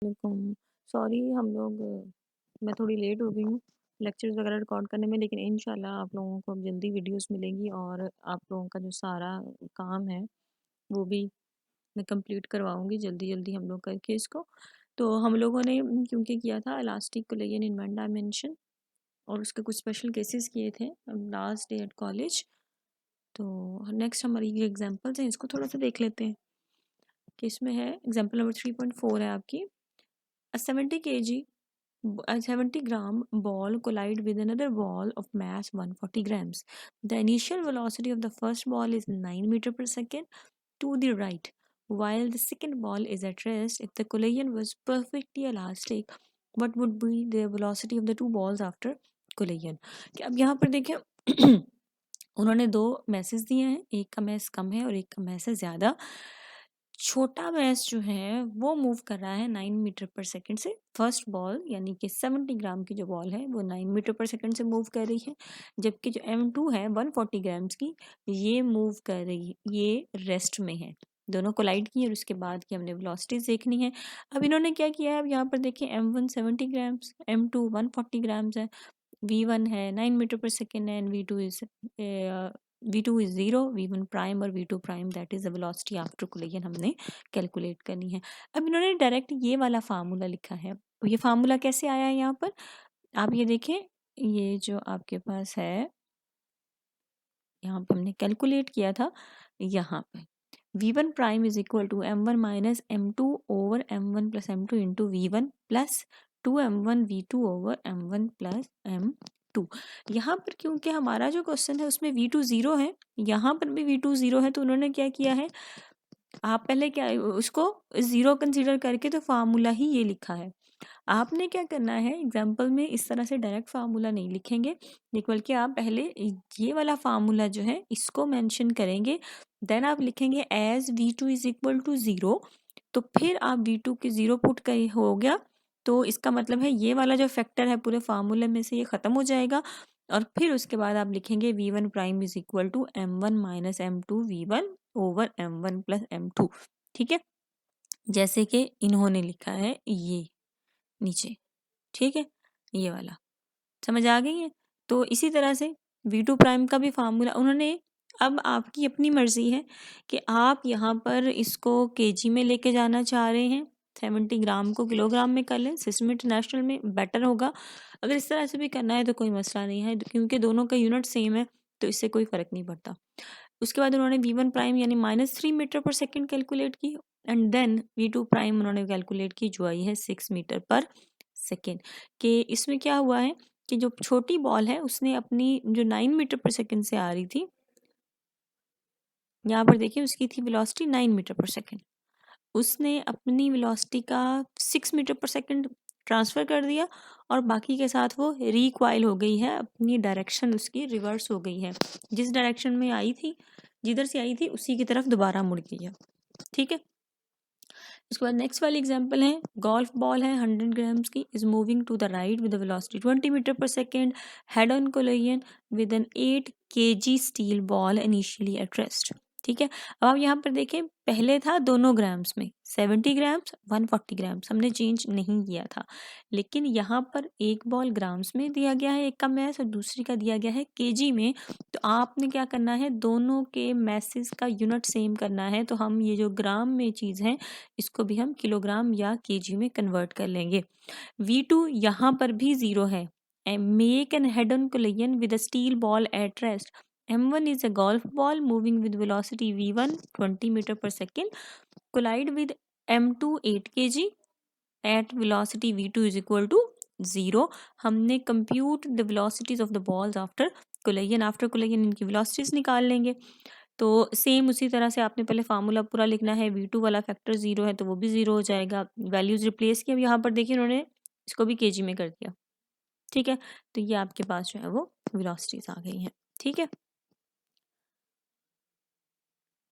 वालेकुम। सॉरी हम लोग मैं थोड़ी लेट हो गई हूँ लेक्चर्स वगैरह रिकॉर्ड करने में, लेकिन इंशाल्लाह आप लोगों को अब जल्दी वीडियोस मिलेंगी और आप लोगों का जो सारा काम है वो भी मैं कंप्लीट करवाऊंगी जल्दी जल्दी हम लोग करके इसको। तो हम लोगों ने क्योंकि किया था elastic collagen in one dimension और उसके कुछ स्पेशल केसेस किए थे लास्ट डे एट कॉलेज। तो नेक्स्ट हमारी ये एग्जांपल्स हैं, इसको थोड़ा सा देख लेते हैं कि इसमें है एग्जांपल नंबर 3.4 है आपकी। A 70 kg, a 70 gram ball collide with another ball of mass 140 grams. The initial velocity of the first ball is 9 meter per second to the right, while the second ball is at rest. If the collision was perfectly elastic, what would be the velocity of the two balls after collision? कि अब यहाँ पर देखें उन्होंने दो message दिए हैं, एक का मैस कम है और एक का मैस है ज़्यादा। छोटा मैस जो है वो मूव कर रहा है 9 मीटर पर सेकंड से। फर्स्ट बॉल यानी कि 70 ग्राम की जो बॉल है वो 9 मीटर पर सेकंड से मूव कर रही है, जबकि जो M2 है 140 ग्राम्स की ये मूव कर रही है, ये रेस्ट में है। दोनों कोलाइड की और उसके बाद की हमने वेलोसिटीज देखनी है। अब इन्होंने क्या किया है, अब यहाँ पर देखिए M1 70 ग्राम्स, M2 140 ग्राम्स है, V1 है 9 मीटर पर सेकेंड है, and V2 is 0, V1 prime और V2 prime that is the velocity after collision हमने कैलकुलेट करनी है। अब इन्होंने डायरेक्ट ये वाला फार्मूला लिखा है। तो ये फार्मूला कैसे आया है यहाँ पर, आप ये देखें, ये जो आपके पास है यहाँ पर हमने कैलकुलेट किया था, यहाँ पे V1 prime is equal to M1 minus M2 over M1 plus M2 into V1 plus 2M1 V2 over M1 plus M2। यहाँ पर क्योंकि हमारा जो क्वेश्चन है उसमें V2 0 है, यहाँ पर भी V2 0 है, तो उन्होंने क्या किया है, आप पहले क्या उसको 0 कंसीडर करके तो फार्मूला ही ये लिखा है। आपने क्या करना है, एग्जाम्पल में इस तरह से डायरेक्ट फार्मूला नहीं लिखेंगे, बल्कि आप पहले ये वाला फार्मूला जो है इसको मेंशन करेंगे, देन आप लिखेंगे as V2 is equal to 0। तो फिर आप V2 के 0 पुट कर हो गया, तो इसका मतलब है ये वाला जो फैक्टर है पूरे फार्मूले में से ये ख़त्म हो जाएगा, और फिर उसके बाद आप लिखेंगे V1 prime is equal to M1 minus M2 V1 over M1 plus M2। ठीक है, जैसे कि इन्होंने लिखा है ये नीचे, ठीक है, ये वाला समझ आ गई है। तो इसी तरह से V2 प्राइम का भी फार्मूला उन्होंने, अब आपकी अपनी मर्जी है कि आप यहाँ पर इसको केजी में लेके जाना चाह रहे हैं, 70 ग्राम को किलोग्राम में कर लें, सिस्टम इंटरनेशनल में बेटर होगा। अगर इस तरह से भी करना है तो कोई मसला नहीं है, क्योंकि दोनों का यूनिट सेम है तो इससे कोई फ़र्क नहीं पड़ता। उसके बाद उन्होंने V1 प्राइम यानी -3 मीटर पर सेकंड कैलकुलेट की, एंड देन V2 प्राइम उन्होंने कैलकुलेट की जो आई है 6 मीटर पर सेकेंड। कि इसमें क्या हुआ है कि जो छोटी बॉल है उसने अपनी जो 9 मीटर पर सेकेंड से आ रही थी, यहाँ पर देखिए उसकी थी वेलोसिटी 9 मीटर पर सेकेंड, उसने अपनी वेलोसिटी का 6 मीटर पर सेकेंड ट्रांसफ़र कर दिया और बाकी के साथ वो रिक्वाइल हो गई है, अपनी डायरेक्शन उसकी रिवर्स हो गई है, जिस डायरेक्शन में आई थी, जिधर से आई थी उसी की तरफ दोबारा मुड़ गई है। ठीक है, उसके बाद नेक्स्ट वाली एग्जांपल है, गोल्फ बॉल है 100 ग्राम्स की, is moving to the right with velocity 20 metre per second, head on collision with an 8 kg steel ball initially at rest. ठीक है, अब आप यहाँ पर देखें, पहले था दोनों ग्राम्स में 70 ग्राम्स 140 ग्राम्स, हमने चेंज नहीं किया था, लेकिन यहाँ पर एक बॉल ग्राम्स में दिया गया है एक का मैस और दूसरी का दिया गया है केजी में। तो आपने क्या करना है, दोनों के मैसेज का यूनिट सेम करना है, तो हम ये जो ग्राम में चीज़ है इसको भी हम किलोग्राम या केजी में कन्वर्ट कर लेंगे। V2 यहाँ पर भी 0 है, make an head on collision with a steel ball at rest. M1 is a golf ball moving with velocity V1 20 meter per second, collide with M2 8 kg at velocity V2 is equal to 0। हमने compute the velocities of the balls after collision, after collision इनकी velocities निकाल लेंगे। तो same उसी तरह से आपने पहले फार्मूला पूरा लिखना है, V2 वाला फैक्टर 0 है तो वो भी 0 हो जाएगा, वैल्यूज रिप्लेस किया। अब यहाँ पर देखिए उन्होंने इसको भी केजी में कर दिया। ठीक है, तो ये आपके पास जो है वो वेलोसिटीज आ गई हैं। ठीक है।